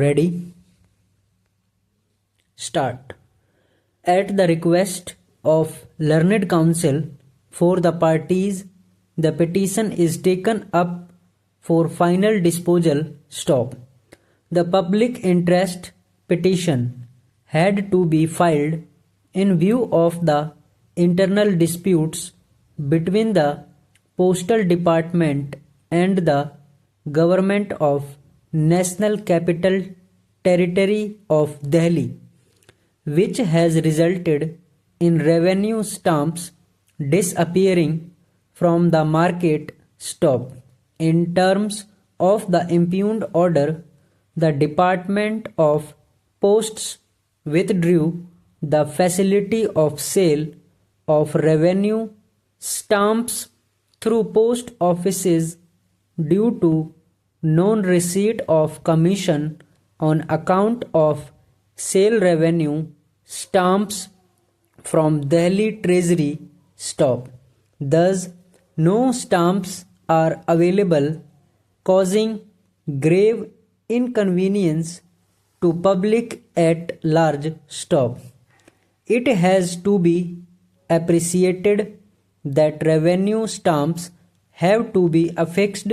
Ready? Start. At the request of learned counsel for the parties, the petition is taken up for final disposal. Stop. The public interest petition had to be filed in view of the internal disputes between the Postal Department and the Government of National Capital Territory of Delhi, which has resulted in revenue stamps disappearing from the market. Stop. In terms of the impugned order, the Department of Posts withdrew the facility of sale of revenue stamps through post offices due to non-receipt of commission on account of sale revenue stamps from Delhi Treasury. Stop. Thus, no stamps are available, causing grave inconvenience to public at large. Stop. It has to be appreciated that revenue stamps have to be affixed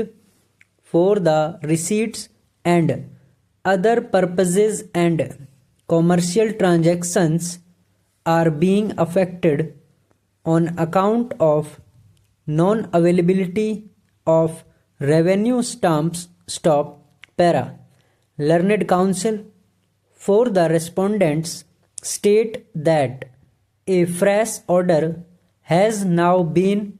for the receipts and other purposes, and commercial transactions are being affected on account of non-availability of revenue stamps. Stop. Para. Learned counsel for the respondents state that a fresh order has now been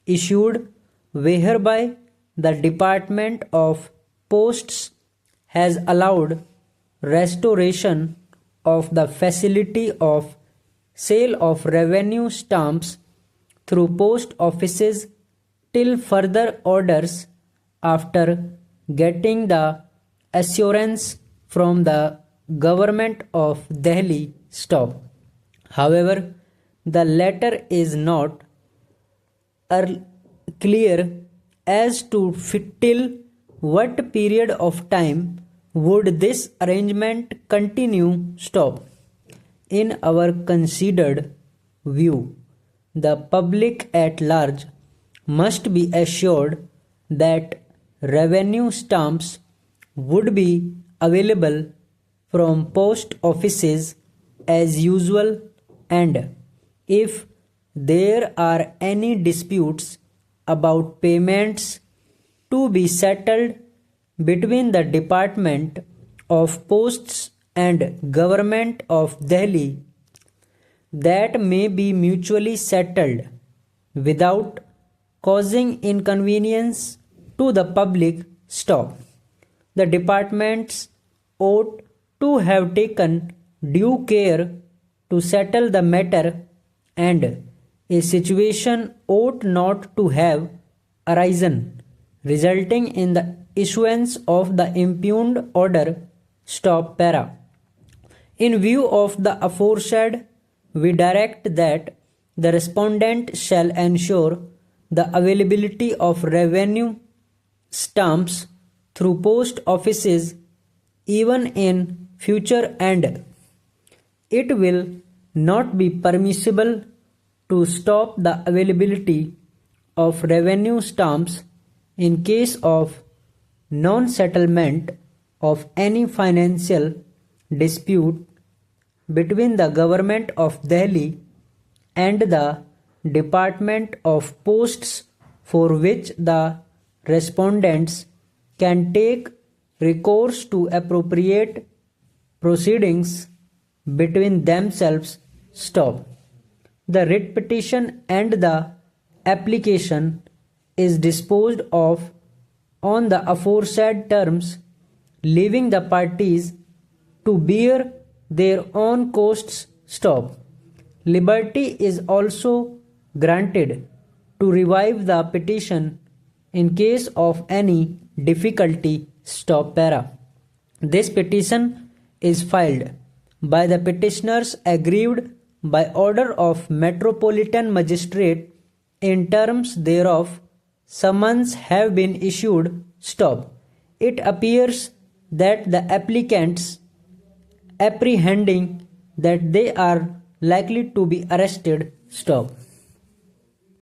issued whereby the Department of Posts has allowed restoration of the facility of sale of revenue stamps through post offices till further orders, after getting the assurance from the Government of Delhi. Stop. However, the latter is not clear as to till what period of time would this arrangement continue. Stop. In our considered view, the public at large must be assured that revenue stamps would be available from post offices as usual, and if there are any disputes about payments to be settled between the Department of Posts and Government of Delhi, that may be mutually settled without causing inconvenience to the public. Stop. The departments ought to have taken due care to settle the matter, and a situation ought not to have arisen resulting in the issuance of the impugned order. Stop. Para. In view of the aforesaid, we direct that the respondent shall ensure the availability of revenue stamps through post offices even in future, and it will not be permissible to stop the availability of revenue stamps in case of non-settlement of any financial dispute between the Government of Delhi and the Department of Posts, for which the respondents can take recourse to appropriate proceedings between themselves. Stop. The writ petition and the application is disposed of on the aforesaid terms, leaving the parties to bear their own costs. Stop. Liberty is also granted to revive the petition in case of any difficulty. Stop. Para. This petition is filed by the petitioners aggrieved by order of Metropolitan Magistrate. In terms thereof, summons have been issued. Stop. It appears that the applicants, apprehending that they are likely to be arrested, stop.